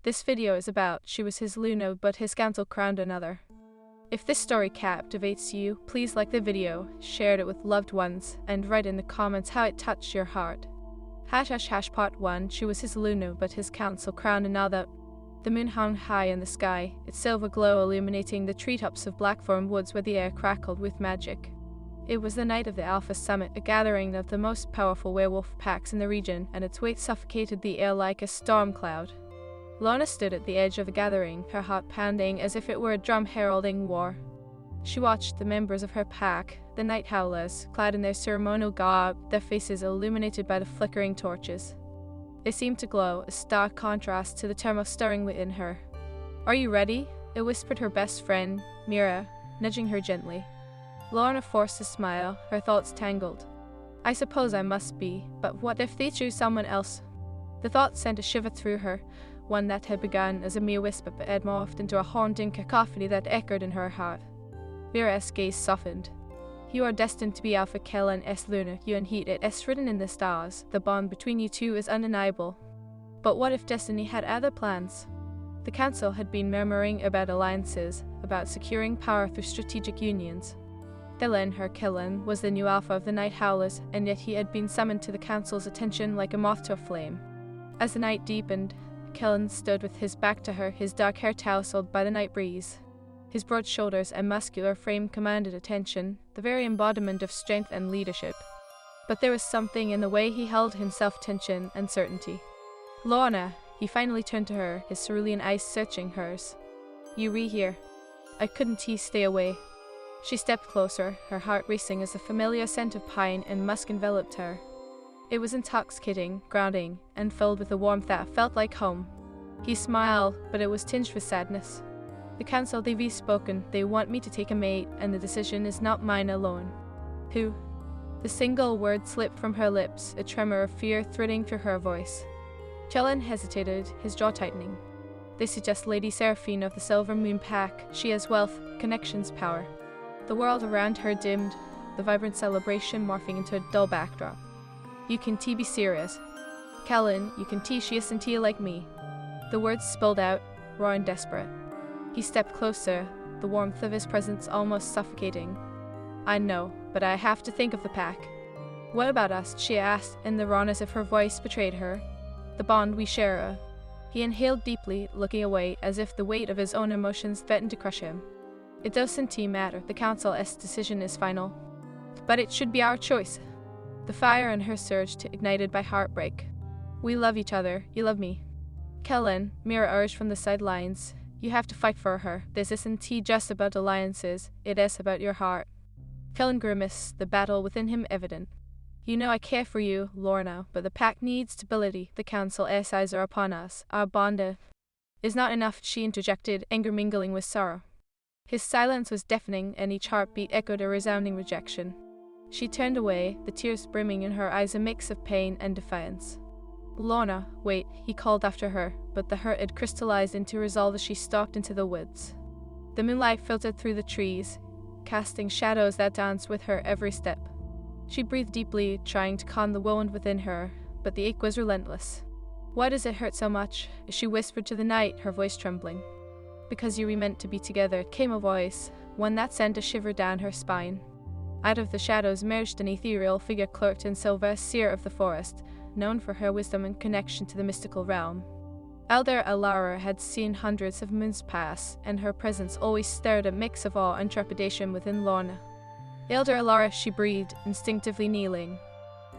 This video is about she was his Luna but his council crowned another. If this story captivates you, please like the video, share it with loved ones, and write in the comments how it touched your heart. ## Part 1. She was his Luna but his council crowned another. The moon hung high in the sky, its silver glow illuminating the treetops of Blackthorn Woods where the air crackled with magic. It was the night of the Alpha Summit, a gathering of the most powerful werewolf packs in the region, and its weight suffocated the air like a storm cloud. Lorna stood at the edge of the gathering, her heart pounding as if it were a drum heralding war. She watched the members of her pack, the Night Howlers, clad in their ceremonial garb, their faces illuminated by the flickering torches. They seemed to glow, a stark contrast to the turmoil stirring within her. "Are you ready?" it whispered her best friend, Mira, nudging her gently. Lorna forced a smile, her thoughts tangled. "I suppose I must be, but what if they choose someone else?" The thought sent a shiver through her, one that had begun as a mere whisper but had morphed into a haunting cacophony that echoed in her heart. Mira's gaze softened. "You are destined to be Alpha Kellen S. Luna, you and he, it is written in the stars. The bond between you two is undeniable. But what if destiny had other plans?" The council had been murmuring about alliances, about securing power through strategic unions. Kellen, her Kellen, was the new alpha of the Night Howlers, and yet he had been summoned to the council's attention like a moth to a flame. As the night deepened, Kellen stood with his back to her, his dark hair tousled by the night breeze. His broad shoulders and muscular frame commanded attention, the very embodiment of strength and leadership. But there was something in the way he held himself, tension and certainty. "Lorna," he finally turned to her, his cerulean eyes searching hers. "You here. I couldn't stay away." She stepped closer, her heart racing as the familiar scent of pine and musk enveloped her. It was intoxicating, grounding, and filled with a warmth that felt like home. He smiled, but it was tinged with sadness. "The council, they've spoken, they want me to take a mate, and the decision is not mine alone." "Who?" The single word slipped from her lips, a tremor of fear threading through her voice. Kellen hesitated, his jaw tightening. "They suggest Lady Seraphine of the Silver Moon Pack. She has wealth, connections, power." The world around her dimmed, the vibrant celebration morphing into a dull backdrop. "You can be serious. Kellen, you can she isn't like me." The words spilled out, raw and desperate. He stepped closer, the warmth of his presence almost suffocating. "I know, but I have to think of the pack." "What about us?" she asked, in the rawness of her voice betrayed her. "The bond we share." He inhaled deeply, looking away, as if the weight of his own emotions threatened to crush him. "It doesn't matter, the council's decision is final. But it should be our choice." The fire in her surged, ignited by heartbreak. "We love each other, you love me." "Kellen," Mira urged from the sidelines, "you have to fight for her. This isn't just about alliances, it is about your heart." Kellen grimaced, the battle within him evident. "You know I care for you, Lorna, but the pack needs stability. The council's eyes are upon us. Our bond is not enough," she interjected, anger mingling with sorrow. His silence was deafening, and each heartbeat echoed a resounding rejection. She turned away, the tears brimming in her eyes, a mix of pain and defiance. "Lorna, wait," he called after her, but the hurt had crystallized into resolve as she stalked into the woods. The moonlight filtered through the trees, casting shadows that danced with her every step. She breathed deeply, trying to calm the wound within her, but the ache was relentless. "Why does it hurt so much?" she whispered to the night, her voice trembling. "Because you were meant to be together," came a voice, one that sent a shiver down her spine. Out of the shadows emerged an ethereal figure cloaked in silver, seer of the forest, known for her wisdom and connection to the mystical realm. Elder Alara had seen hundreds of moons pass, and her presence always stirred a mix of awe and trepidation within Lorna. "Elder Alara," she breathed, instinctively kneeling.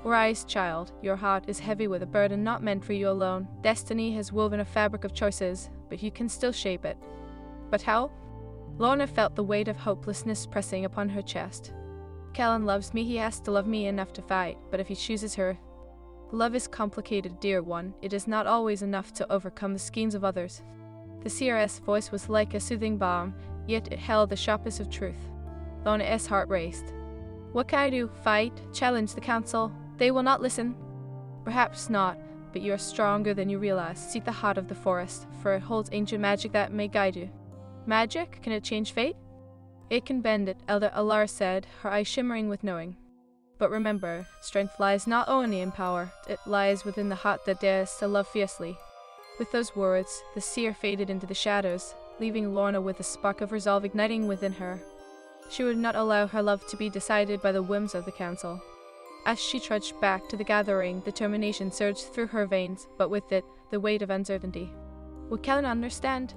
"Rise, child, your heart is heavy with a burden not meant for you alone. Destiny has woven a fabric of choices, but you can still shape it." "But how?" Lorna felt the weight of hopelessness pressing upon her chest. "Kellen loves me, he has to love me enough to fight, but if he chooses her..." "Love is complicated, dear one. It is not always enough to overcome the schemes of others." The seeress voice was like a soothing balm, yet it held the sharpness of truth. Lorna's heart raced. "What can I do? Fight? Challenge the council? They will not listen." "Perhaps not, but you are stronger than you realize. Seek the heart of the forest, for it holds ancient magic that may guide you." "Magic? Can it change fate?" "It can bend it," Elder Alar said, her eyes shimmering with knowing. "But remember, strength lies not only in power, it lies within the heart that dares to love fiercely." With those words, the seer faded into the shadows, leaving Lorna with a spark of resolve igniting within her. She would not allow her love to be decided by the whims of the council. As she trudged back to the gathering, determination surged through her veins, but with it, the weight of uncertainty. Would Kellen understand?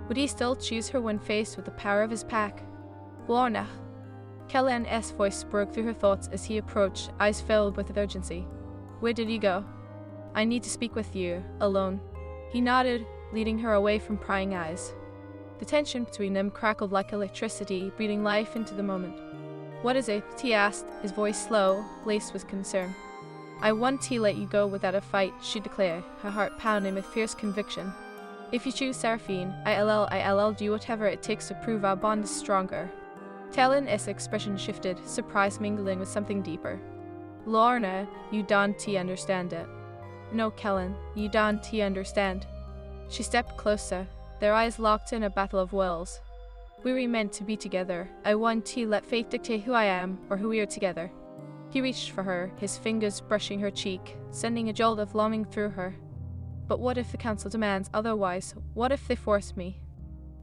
Would he still choose her when faced with the power of his pack? Lorna! Kellen's voice broke through her thoughts as he approached, eyes filled with urgency. Where did you go? I need to speak with you, alone. He nodded, leading her away from prying eyes. The tension between them crackled like electricity, breathing life into the moment. What is it? He asked, his voice slow, laced with concern. I want to let you go without a fight, she declared, her heart pounding with fierce conviction. If you choose Seraphine, I'll do whatever it takes to prove our bond is stronger. Kellen's expression shifted, surprise mingling with something deeper. Lorna, you don't understand it. No, Kellen, you don't understand. She stepped closer, their eyes locked in a battle of wills. We were meant to be together. I want to let fate dictate who I am, or who we are together. He reached for her, his fingers brushing her cheek, sending a jolt of longing through her. But what if the council demands otherwise? What if they force me?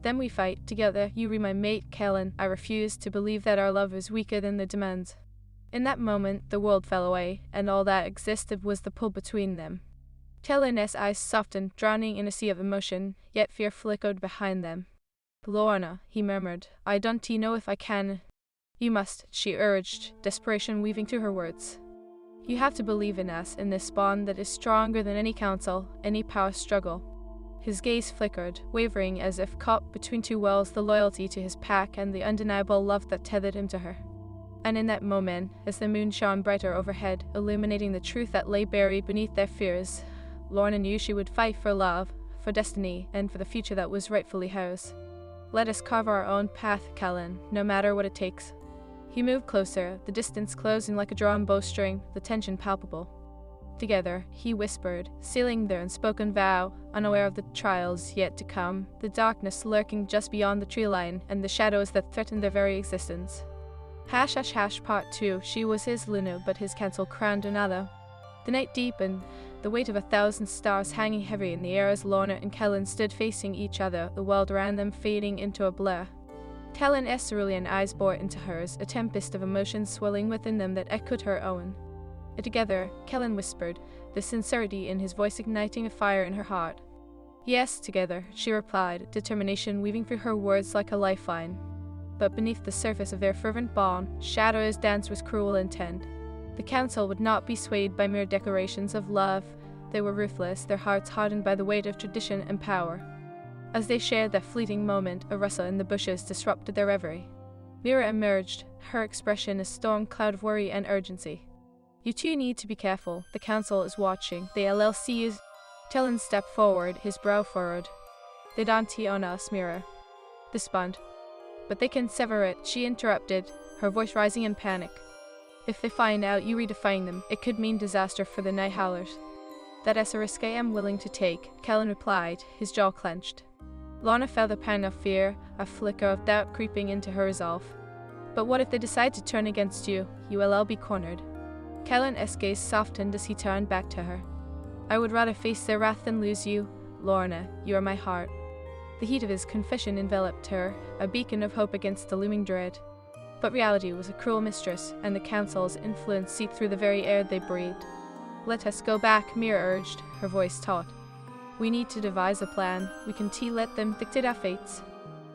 Then we fight, together, you be my mate, Kellen. I refuse to believe that our love is weaker than the demands. In that moment, the world fell away, and all that existed was the pull between them. Kellen's eyes softened, drowning in a sea of emotion, yet fear flickered behind them. Lorna, he murmured, I don't know if I can. You must, she urged, desperation weaving through her words. You have to believe in us, in this bond that is stronger than any council, any power struggle. His gaze flickered, wavering as if caught between two wells, the loyalty to his pack and the undeniable love that tethered him to her. And in that moment, as the moon shone brighter overhead, illuminating the truth that lay buried beneath their fears, Lorna knew she would fight for love, for destiny, and for the future that was rightfully hers. Let us carve our own path, Kellen, no matter what it takes. He moved closer, the distance closing like a drawn bowstring, the tension palpable. Together, he whispered, sealing their unspoken vow, unaware of the trials yet to come, the darkness lurking just beyond the tree line, and the shadows that threatened their very existence. Part 2. She was his Luna, but his council crowned another. The night deepened, the weight of 1,000 stars hanging heavy in the air as Lorna and Kellen stood facing each other, the world around them fading into a blur. Kellen's cerulean eyes bored into hers, a tempest of emotions swelling within them that echoed her own. Together, Kellen whispered, the sincerity in his voice igniting a fire in her heart. Yes, together, she replied, determination weaving through her words like a lifeline. But beneath the surface of their fervent bond, shadows danced with cruel intent. The council would not be swayed by mere declarations of love. They were ruthless, their hearts hardened by the weight of tradition and power. As they shared that fleeting moment, a rustle in the bushes disrupted their reverie. Mira emerged, her expression a storm cloud of worry and urgency. You two need to be careful. The council is watching. The LLC is... Kellen stepped forward, his brow furrowed. They don't on us, Mira. This bond. But they can sever it, she interrupted, her voice rising in panic. If they find out you redefine them, it could mean disaster for the Night Howlers. That is a risk I am willing to take, Kellen replied, his jaw clenched. Lorna felt a pang of fear, a flicker of doubt creeping into her resolve. But what if they decide to turn against you? You will all be cornered. Kellen's gaze softened as he turned back to her. I would rather face their wrath than lose you. Lorna, you are my heart. The heat of his confession enveloped her, a beacon of hope against the looming dread. But reality was a cruel mistress, and the council's influence seeped through the very air they breathed. Let us go back, Mira urged, her voice taut. We need to devise a plan. We can let them dictate our fates.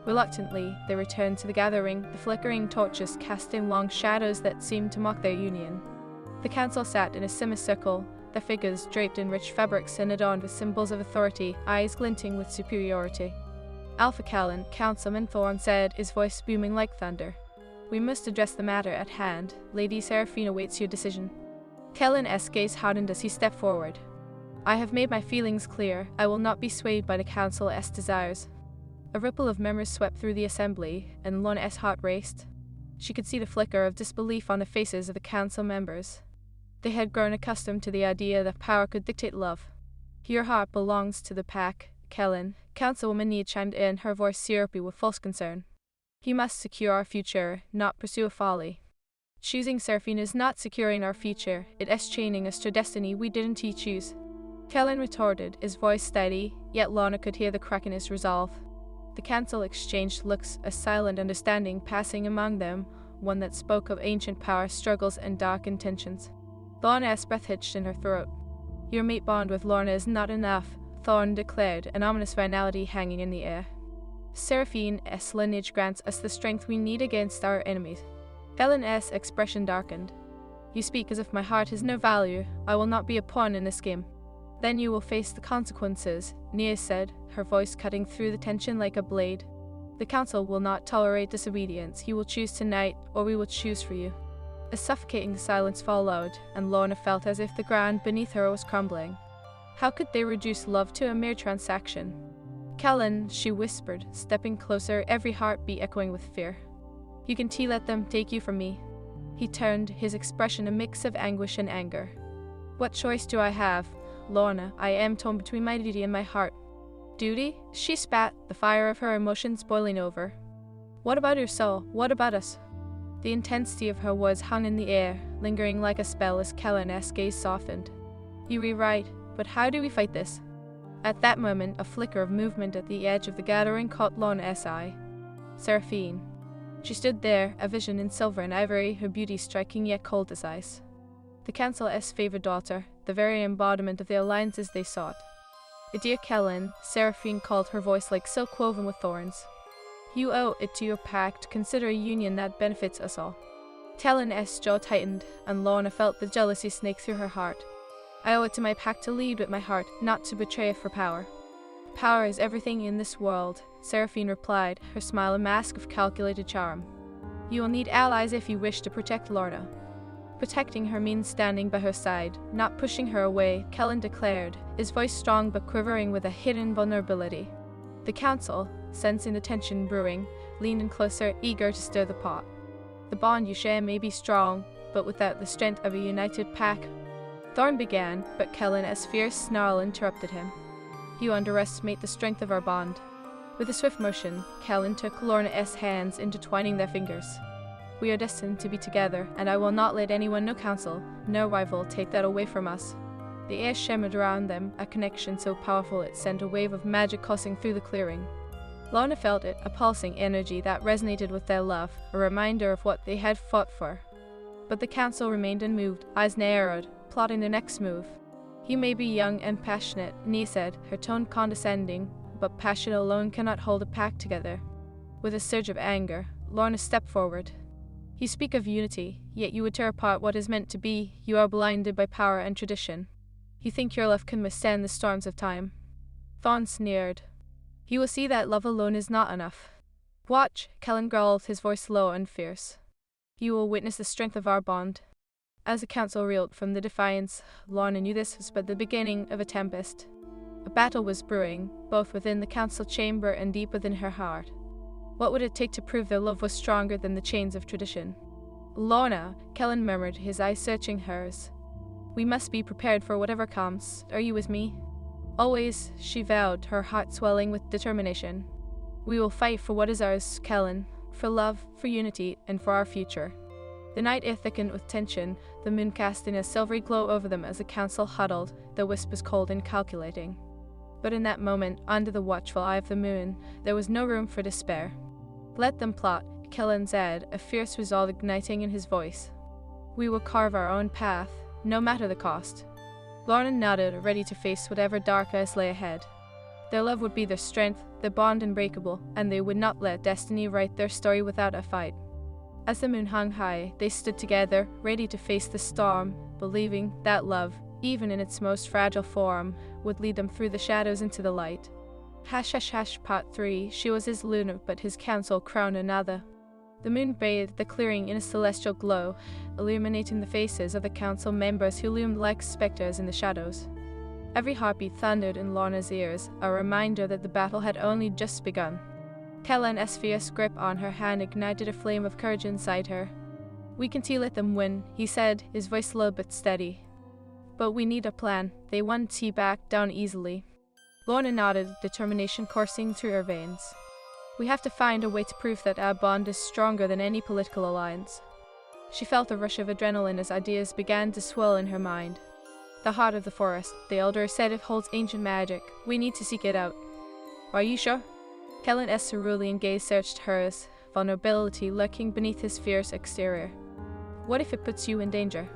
Reluctantly, they returned to the gathering, the flickering torches casting long shadows that seemed to mock their union. The council sat in a semicircle, their figures draped in rich fabrics and adorned with symbols of authority, eyes glinting with superiority. Alpha Kellen, Councilman Thorne said, his voice booming like thunder. We must address the matter at hand. Lady Seraphine awaits your decision. Kellen's gaze hardened as he stepped forward. I have made my feelings clear. I will not be swayed by the council's desires. A ripple of memories swept through the assembly, and Lorna's heart raced. She could see the flicker of disbelief on the faces of the council members. They had grown accustomed to the idea that power could dictate love. Your heart belongs to the pack, Kellen. Councilwoman Need chimed in, her voice syrupy with false concern. You must secure our future, not pursue a folly. Choosing Seraphine is not securing our future, it is chaining us to destiny we didn't choose. Kellen retorted, his voice steady, yet Lorna could hear the crack in his resolve. The council exchanged looks, a silent understanding passing among them, one that spoke of ancient power, struggles, and dark intentions. Lorna's breath hitched in her throat. Your mate bond with Lorna is not enough, Thorn declared, an ominous finality hanging in the air. Seraphine's lineage grants us the strength we need against our enemies. Kellen's expression darkened. You speak as if my heart has no value. I will not be a pawn in this game. Then you will face the consequences, Nia said, her voice cutting through the tension like a blade. The council will not tolerate disobedience. You will choose tonight, or we will choose for you. A suffocating silence followed, and Lorna felt as if the ground beneath her was crumbling. How could they reduce love to a mere transaction? Kellen, she whispered, stepping closer, every heartbeat echoing with fear. You can let them take you from me. He turned, his expression a mix of anguish and anger. What choice do I have? Lorna, I am torn between my duty and my heart. Duty? She spat, the fire of her emotions boiling over. What about your soul? What about us? The intensity of her words hung in the air, lingering like a spell as Kellen's gaze softened. You were right, but how do we fight this? At that moment, a flicker of movement at the edge of the gathering caught Lorna's eye. Seraphine. She stood there, a vision in silver and ivory, her beauty striking yet cold as ice. The council's favored daughter, the very embodiment of the alliances they sought. Dear Kellen, Seraphine called, her voice like silk woven with thorns. You owe it to your pact to consider a union that benefits us all. Kellen's jaw tightened, and Lorna felt the jealousy snake through her heart. I owe it to my pact to lead with my heart, not to betray it for power. Power is everything in this world, Seraphine replied, her smile a mask of calculated charm. You will need allies if you wish to protect Lorna. Protecting her means standing by her side, not pushing her away, Kellen declared, his voice strong but quivering with a hidden vulnerability. The council, sensing the tension brewing, leaned in closer, eager to stir the pot. The bond you share may be strong, but without the strength of a united pack. Thorn began, but Kellen's fierce snarl interrupted him. You underestimate the strength of our bond. With a swift motion, Kellen took Lorna's hands, intertwining their fingers. We are destined to be together, and I will not let anyone, no council, no rival, take that away from us. The air shimmered around them, a connection so powerful it sent a wave of magic coursing through the clearing. Lorna felt it, a pulsing energy that resonated with their love, a reminder of what they had fought for. But the council remained unmoved, eyes narrowed, plotting their next move. You may be young and passionate, Nia said, her tone condescending, but passion alone cannot hold a pack together. With a surge of anger, Lorna stepped forward. You speak of unity, yet you would tear apart what is meant to be. You are blinded by power and tradition. You think your love can withstand the storms of time. Thorn sneered. You will see that love alone is not enough. Watch, Kellen growled, his voice low and fierce. You will witness the strength of our bond. As the council reeled from the defiance, Lorna knew this was but the beginning of a tempest. A battle was brewing, both within the council chamber and deep within her heart. What would it take to prove their love was stronger than the chains of tradition? Lorna, Kellen murmured, his eyes searching hers. We must be prepared for whatever comes. Are you with me? Always, she vowed, her heart swelling with determination. We will fight for what is ours, Kellen, for love, for unity, and for our future. The night air thickened with tension, the moon casting a silvery glow over them as the council huddled, their whispers cold and calculating. But in that moment, under the watchful eye of the moon, there was no room for despair. Let them plot, Kellen said, a fierce resolve igniting in his voice. We will carve our own path, no matter the cost. Lorna nodded, ready to face whatever darkness lay ahead. Their love would be their strength, their bond unbreakable, and they would not let destiny write their story without a fight. As the moon hung high, they stood together, ready to face the storm, believing that love, even in its most fragile form, would lead them through the shadows into the light. Hash hash hash Part 3. She was his Luna, but his council crowned another. The moon bathed the clearing in a celestial glow, illuminating the faces of the council members who loomed like specters in the shadows. Every heartbeat thundered in Lorna's ears, a reminder that the battle had only just begun. Kellen's fierce grip on her hand ignited a flame of courage inside her. We can let them win, he said, his voice low but steady. But we need a plan. They won't see back down easily. Lorna nodded, determination coursing through her veins. We have to find a way to prove that our bond is stronger than any political alliance. She felt a rush of adrenaline as ideas began to swirl in her mind. The heart of the forest, the elder said, it holds ancient magic. We need to seek it out. Are you sure? Kellen's cerulean gaze searched hers, vulnerability lurking beneath his fierce exterior. What if it puts you in danger?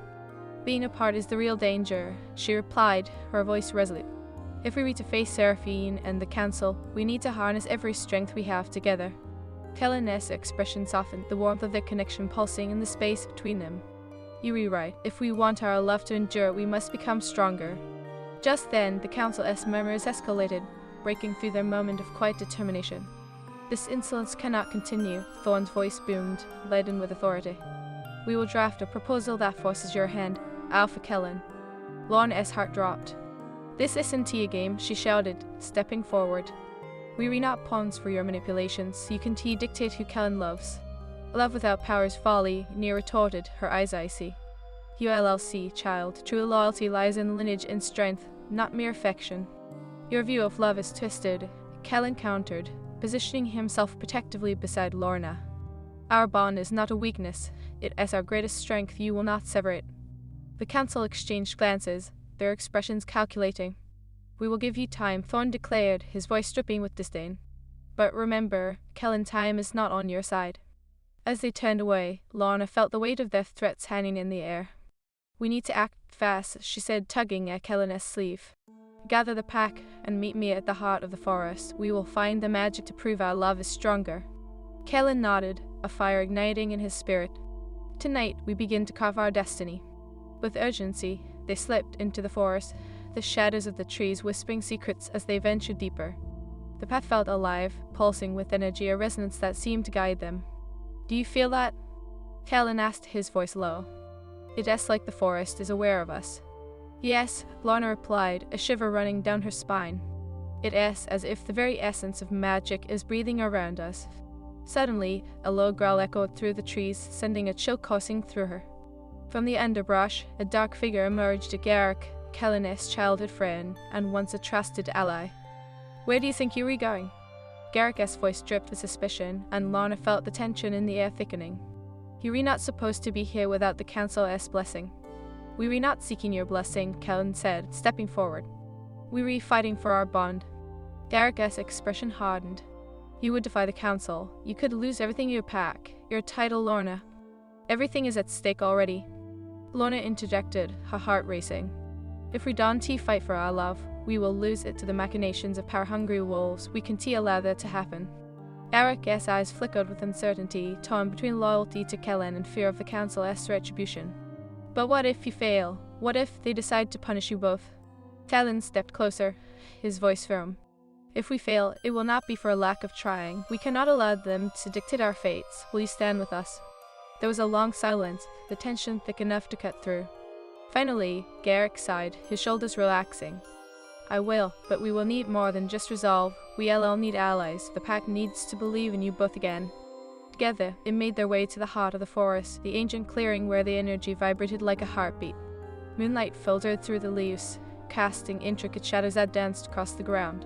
Being apart is the real danger, she replied, her voice resolute. If we were to face Seraphine and the council, we need to harness every strength we have together. Kellen's expression softened, the warmth of their connection pulsing in the space between them. You were right. If we want our love to endure, we must become stronger. Just then, the council's murmurs escalated, breaking through their moment of quiet determination. This insolence cannot continue, Thorn's voice boomed, laden with authority. We will draft a proposal that forces your hand. Alpha Kellen. Lorna's heart dropped. This isn't a game, she shouted, stepping forward. We are not pawns for your manipulations. You can dictate who Kellen loves. Love without power is folly, Nia retorted, her eyes icy. You LLC, child. True loyalty lies in lineage and strength, not mere affection. Your view of love is twisted, Kellen countered, positioning himself protectively beside Lorna. Our bond is not a weakness, it is our greatest strength. You will not sever it. The council exchanged glances, their expressions calculating. We will give you time, Thorn declared, his voice dripping with disdain. But remember, Kellen, time is not on your side. As they turned away, Lorna felt the weight of their threats hanging in the air. We need to act fast, she said, tugging at Kellen's sleeve. Gather the pack and meet me at the heart of the forest. We will find the magic to prove our love is stronger. Kellen nodded, a fire igniting in his spirit. Tonight we begin to carve our destiny. With urgency, they slipped into the forest, the shadows of the trees whispering secrets as they ventured deeper. The path felt alive, pulsing with energy, a resonance that seemed to guide them. Do you feel that? Kellen asked, his voice low. It is like the forest is aware of us. Yes, Lorna replied, a shiver running down her spine. It is as if the very essence of magic is breathing around us. Suddenly, a low growl echoed through the trees, sending a chill coursing through her. From the underbrush, a dark figure emerged, Garrick, Kellen's childhood friend, and once a trusted ally. Where do you think you were going? Garrick's voice dripped with suspicion, and Lorna felt the tension in the air thickening. You were not supposed to be here without the council's blessing. We were not seeking your blessing, Kellen said, stepping forward. We were fighting for our bond. Garrick's expression hardened. You would defy the council. You could lose everything you pack, your title, Lorna. Everything is at stake already. Lorna interjected, her heart racing. If we don't fight for our love, we will lose it to the machinations of power-hungry wolves. We can't allow that to happen. Garrick's eyes flickered with uncertainty, torn between loyalty to Kellen and fear of the council's retribution. But what if you fail? What if they decide to punish you both? Kellen stepped closer, his voice firm. If we fail, it will not be for a lack of trying. We cannot allow them to dictate our fates. Will you stand with us? There was a long silence, the tension thick enough to cut through. Finally, Garrick sighed, his shoulders relaxing. I will, but we will need more than just resolve. We all need allies. The pack needs to believe in you both again. Together, they made their way to the heart of the forest, the ancient clearing where the energy vibrated like a heartbeat. Moonlight filtered through the leaves, casting intricate shadows that danced across the ground.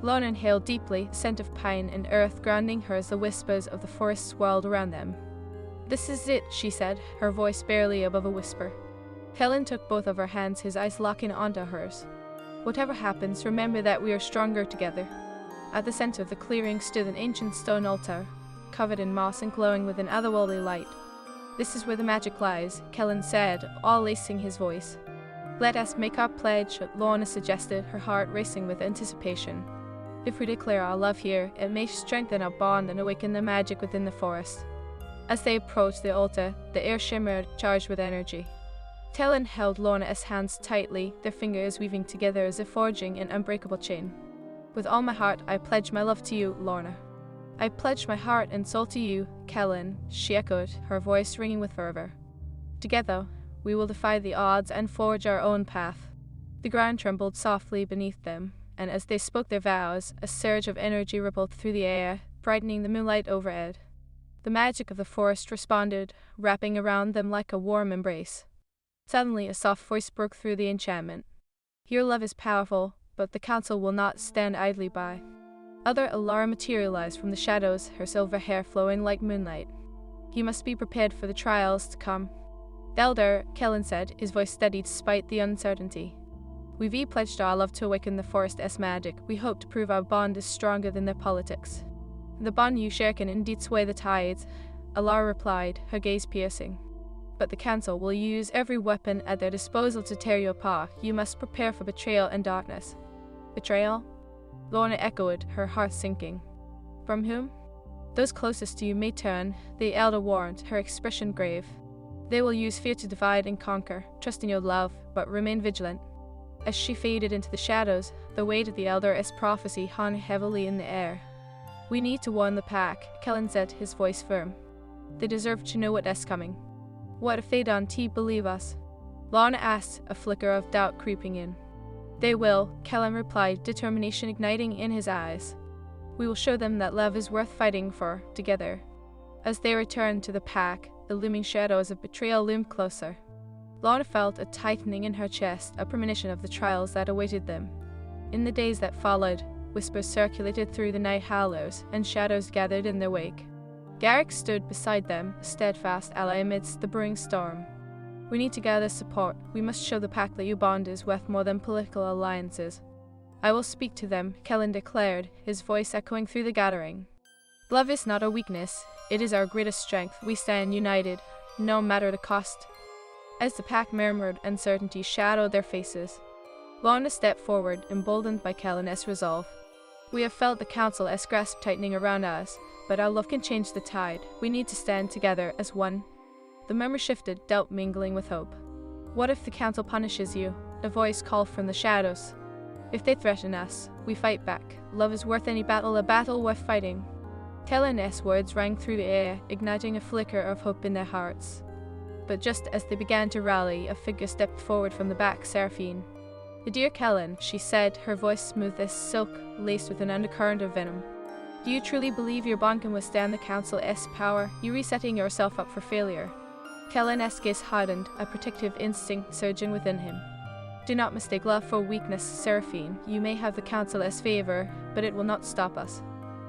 Lorna inhaled deeply, scent of pine and earth grounding her as the whispers of the forest swirled around them. This is it, she said, her voice barely above a whisper. Kellen took both of her hands, his eyes locking onto hers. Whatever happens, remember that we are stronger together. At the center of the clearing stood an ancient stone altar, covered in moss and glowing with an otherworldly light. This is where the magic lies, Kellen said, all lacing his voice. Let us make our pledge, Lorna suggested, her heart racing with anticipation. If we declare our love here, it may strengthen our bond and awaken the magic within the forest. As they approached the altar, the air shimmered, charged with energy. Kellen held Lorna's hands tightly, their fingers weaving together as if forging an unbreakable chain. With all my heart, I pledge my love to you, Lorna. I pledge my heart and soul to you, Kellen, she echoed, her voice ringing with fervor. Together, we will defy the odds and forge our own path. The ground trembled softly beneath them, and as they spoke their vows, a surge of energy rippled through the air, brightening the moonlight overhead. The magic of the forest responded, wrapping around them like a warm embrace. Suddenly, a soft voice broke through the enchantment. Your love is powerful, but the council will not stand idly by. Other Alara materialized from the shadows, her silver hair flowing like moonlight. You must be prepared for the trials to come. The elder, Kellen said, his voice steady despite the uncertainty. We've pledged our love to awaken the forest's magic. We hope to prove our bond is stronger than their politics. The bond you share can indeed sway the tides, Alara replied, her gaze piercing. But the council will use every weapon at their disposal to tear you apart. You must prepare for betrayal and darkness. Betrayal? Lorna echoed, her heart sinking. From whom? Those closest to you may turn, the elder warned, her expression grave. They will use fear to divide and conquer. Trust in your love, but remain vigilant. As she faded into the shadows, the weight of the elder's prophecy hung heavily in the air. We need to warn the pack, Kellen said, his voice firm. They deserve to know what is coming. What if they don't believe us? Lorna asked, a flicker of doubt creeping in. They will, Kellen replied, determination igniting in his eyes. We will show them that love is worth fighting for, together. As they returned to the pack, the looming shadows of betrayal loomed closer. Lorna felt a tightening in her chest, a premonition of the trials that awaited them. In the days that followed, whispers circulated through the night hollows, and shadows gathered in their wake. Garrick stood beside them, a steadfast ally amidst the brewing storm. We need to gather support. We must show the pack that your bond is worth more than political alliances. I will speak to them, Kellen declared, his voice echoing through the gathering. Love is not our weakness, it is our greatest strength. We stand united, no matter the cost. As the pack murmured, uncertainty shadowed their faces. Lorna stepped forward, emboldened by Kellen's resolve. We have felt the council's grasp tightening around us, but our love can change the tide. We need to stand together as one. The murmur shifted, doubt mingling with hope. What if the council punishes you? A voice called from the shadows. If they threaten us, we fight back. Love is worth any battle, a battle worth fighting. Kellen's words rang through the air, igniting a flicker of hope in their hearts. But just as they began to rally, a figure stepped forward from the back, Seraphine. Dear Kellen, she said, her voice smooth as silk, laced with an undercurrent of venom. Do you truly believe your bond can withstand the council's power? You're resetting yourself up for failure. Kellen's gaze hardened, a protective instinct surging within him. Do not mistake love for weakness, Seraphine. You may have the council's favor, but it will not stop us.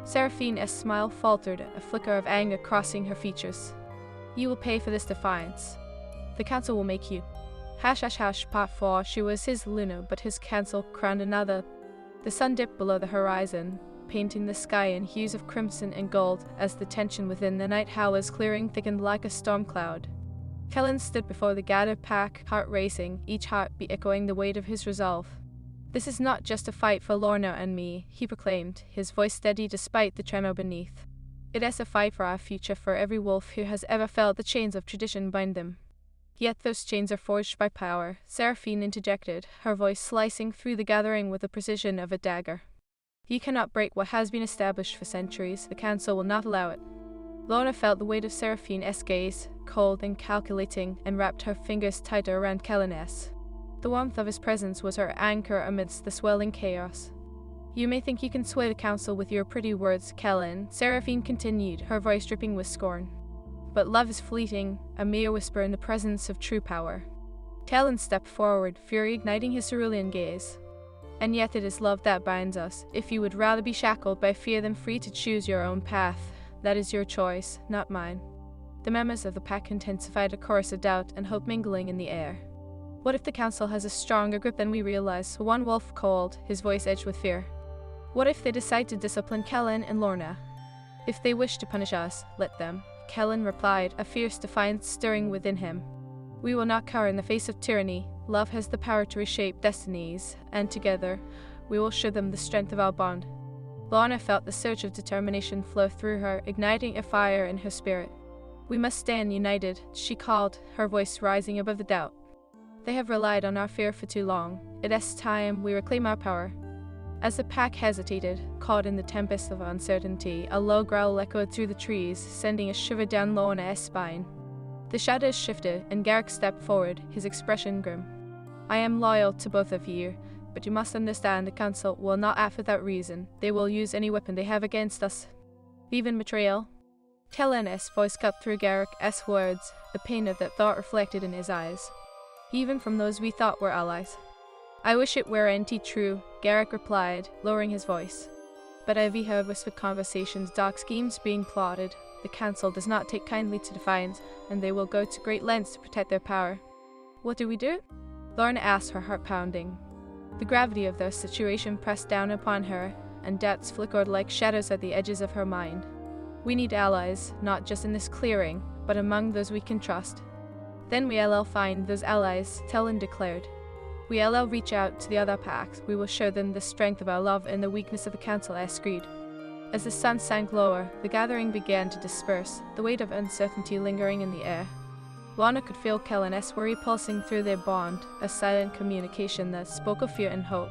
Seraphine's smile faltered, a flicker of anger crossing her features. You will pay for this defiance. The council will make you. Hash hash hash, part 4. She was his Luna, but his council crowned another. The sun dipped below the horizon, painting the sky in hues of crimson and gold as the tension within the night howlers clearing thickened like a storm cloud. Kellen stood before the gathered pack, heart racing, each heartbeat echoing the weight of his resolve. This is not just a fight for Lorna and me, he proclaimed, his voice steady despite the tremor beneath. It is a fight for our future, for every wolf who has ever felt the chains of tradition bind them. Yet those chains are forged by power, Seraphine interjected, her voice slicing through the gathering with the precision of a dagger. You cannot break what has been established for centuries. The council will not allow it. Lorna felt the weight of Seraphine's gaze, cold and calculating, and wrapped her fingers tighter around Kellen's. The warmth of his presence was her anchor amidst the swelling chaos. You may think you can sway the council with your pretty words, Kellen, Seraphine continued, her voice dripping with scorn. But love is fleeting, a mere whisper in the presence of true power. Kellen stepped forward, fury igniting his cerulean gaze. And yet it is love that binds us. If you would rather be shackled by fear than free to choose your own path, that is your choice, not mine. The members of the pack intensified a chorus of doubt and hope mingling in the air. What if the council has a stronger grip than we realize? One wolf called, his voice edged with fear. What if they decide to discipline Kellen and Lorna? If they wish to punish us, let them, Kellen replied, a fierce defiance stirring within him. We will not cower in the face of tyranny. Love has the power to reshape destinies, and together, we will show them the strength of our bond. Lorna felt the surge of determination flow through her, igniting a fire in her spirit. We must stand united, she called, her voice rising above the doubt. They have relied on our fear for too long. It is time we reclaim our power. As the pack hesitated, caught in the tempest of uncertainty, a low growl echoed through the trees, sending a shiver down Lorna's spine. The shadows shifted, and Garrick stepped forward, his expression grim. I am loyal to both of you, but you must understand the council will not act without reason. They will use any weapon they have against us. Even betrayal. Kellen's voice cut through Garrick's words, the pain of that thought reflected in his eyes. Even from those we thought were allies. I wish it were indeed true, Garrick replied, lowering his voice. But I've heard whispered conversations, dark schemes being plotted. The council does not take kindly to defiance, and they will go to great lengths to protect their power. What do we do? Lorna asked, her heart pounding. The gravity of their situation pressed down upon her, and doubts flickered like shadows at the edges of her mind. We need allies, not just in this clearing, but among those we can trust. Then we'll find those allies, Talon declared. We'll reach out to the other packs. We will show them the strength of our love and the weakness of the council, agreed. As the sun sank lower, the gathering began to disperse, the weight of uncertainty lingering in the air. Lorna could feel Kellen's worry pulsing through their bond, a silent communication that spoke of fear and hope.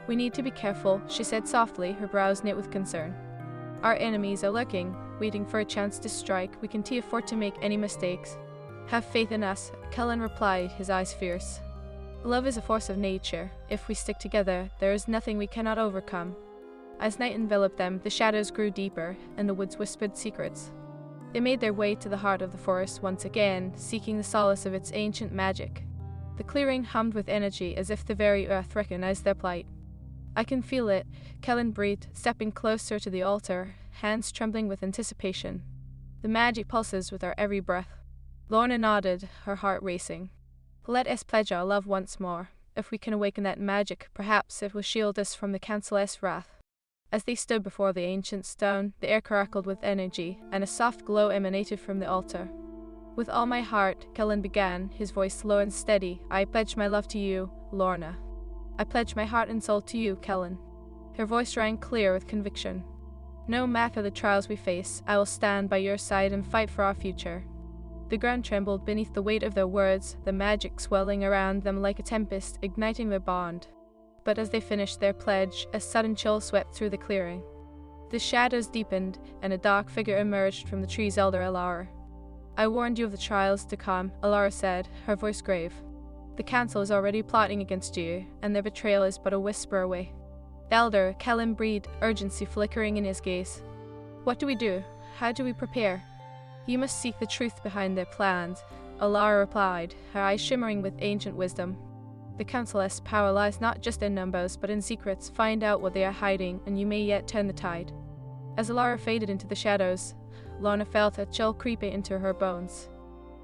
We need to be careful, she said softly, her brows knit with concern. Our enemies are lurking, waiting for a chance to strike. We can't afford to make any mistakes. Have faith in us, Kellen replied, his eyes fierce. Love is a force of nature. If we stick together, there is nothing we cannot overcome. As night enveloped them, the shadows grew deeper, and the woods whispered secrets. They made their way to the heart of the forest once again, seeking the solace of its ancient magic. The clearing hummed with energy, as if the very earth recognized their plight. I can feel it, Kellen breathed, stepping closer to the altar, hands trembling with anticipation. The magic pulses with our every breath. Lorna nodded, her heart racing. Let us pledge our love once more. If we can awaken that magic, perhaps it will shield us from the council's wrath. As they stood before the ancient stone, the air crackled with energy, and a soft glow emanated from the altar. With all my heart, Kellen began, his voice low and steady. I pledge my love to you, Lorna. I pledge my heart and soul to you, Kellen. Her voice rang clear with conviction. No matter the trials we face, I will stand by your side and fight for our future. The ground trembled beneath the weight of their words, the magic swelling around them like a tempest, igniting their bond. But as they finished their pledge, a sudden chill swept through the clearing. The shadows deepened, and a dark figure emerged from the tree's elder Alara. I warned you of the trials to come, Alara said, her voice grave. The council is already plotting against you, and their betrayal is but a whisper away. The elder, Kellen breathed, urgency flickering in his gaze. What do we do? How do we prepare? You must seek the truth behind their plans, Alara replied, her eyes shimmering with ancient wisdom. The council's power lies not just in numbers, but in secrets. Find out what they are hiding, and you may yet turn the tide. As Alara faded into the shadows, Lorna felt a chill creeping into her bones.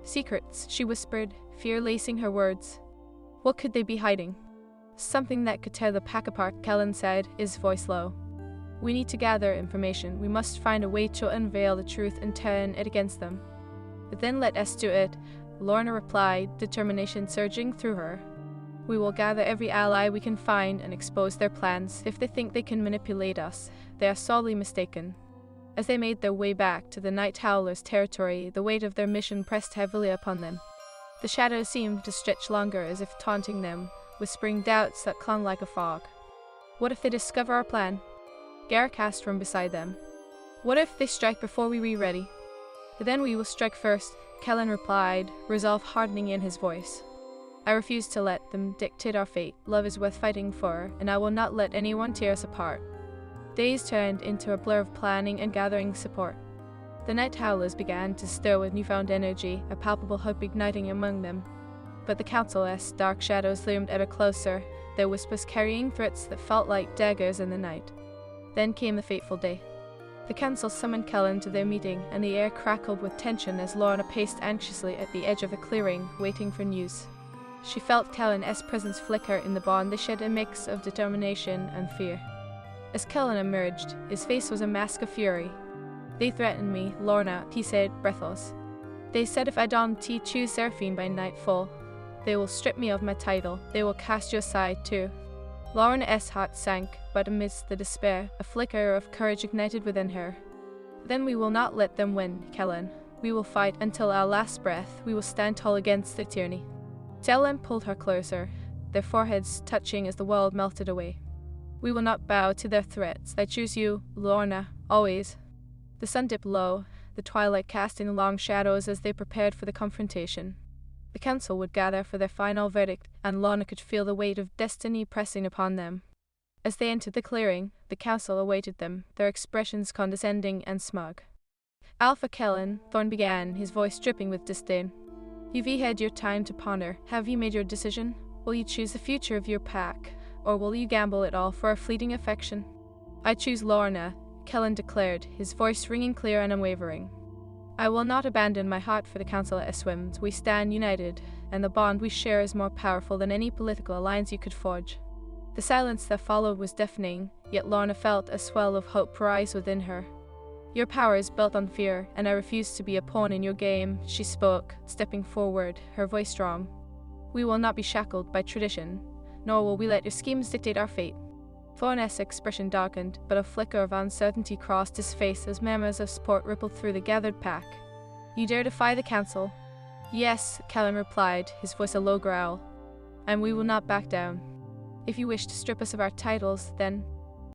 Secrets, she whispered, fear lacing her words. What could they be hiding? Something that could tear the pack apart, Kellen said, his voice low. We need to gather information. We must find a way to unveil the truth and turn it against them. But then let us do it, Lorna replied, determination surging through her. We will gather every ally we can find and expose their plans. If they think they can manipulate us, they are sorely mistaken. As they made their way back to the Night Howler's territory, the weight of their mission pressed heavily upon them. The shadows seemed to stretch longer, as if taunting them, whispering doubts that clung like a fog. What if they discover our plan? Garrick asked from beside them. What if they strike before we are ready? Then we will strike first, Kellen replied, resolve hardening in his voice. I refuse to let them dictate our fate. Love is worth fighting for, and I will not let anyone tear us apart. Days turned into a blur of planning and gathering support. The Night Howlers began to stir with newfound energy, a palpable hope igniting among them. But the council's dark shadows loomed ever closer, their whispers carrying threats that felt like daggers in the night. Then came the fateful day. The council summoned Kellen to their meeting, and the air crackled with tension as Lorna paced anxiously at the edge of the clearing, waiting for news. She felt Kellen's presence flicker in the bond. They shed a mix of determination and fear. As Kellen emerged, his face was a mask of fury. They threatened me, Lorna, he said, breathless. They said if I don't choose Seraphine by nightfall, they will strip me of my title. They will cast you aside, too. Lorna's heart sank, but amidst the despair, a flicker of courage ignited within her. Then we will not let them win, Kellen. We will fight until our last breath. We will stand tall against the tyranny. Kellen pulled her closer, their foreheads touching as the world melted away. We will not bow to their threats. I choose you, Lorna, always. The sun dipped low, the twilight casting long shadows as they prepared for the confrontation. The council would gather for their final verdict, and Lorna could feel the weight of destiny pressing upon them. As they entered the clearing, the council awaited them, their expressions condescending and smug. Alpha Kellen, Thorn began, his voice dripping with disdain. You've had your time to ponder. Have you made your decision? Will you choose the future of your pack, or will you gamble it all for a fleeting affection? I choose Lorna, Kellen declared, his voice ringing clear and unwavering. I will not abandon my heart for the Council at Eswims. We stand united, and the bond we share is more powerful than any political alliance you could forge. The silence that followed was deafening, yet Lorna felt a swell of hope rise within her. Your power is built on fear, and I refuse to be a pawn in your game, she spoke, stepping forward, her voice strong. We will not be shackled by tradition, nor will we let your schemes dictate our fate. Thorn's expression darkened, but a flicker of uncertainty crossed his face as murmurs of support rippled through the gathered pack. You dare defy the council? Yes, Callum replied, his voice a low growl. And we will not back down. If you wish to strip us of our titles, then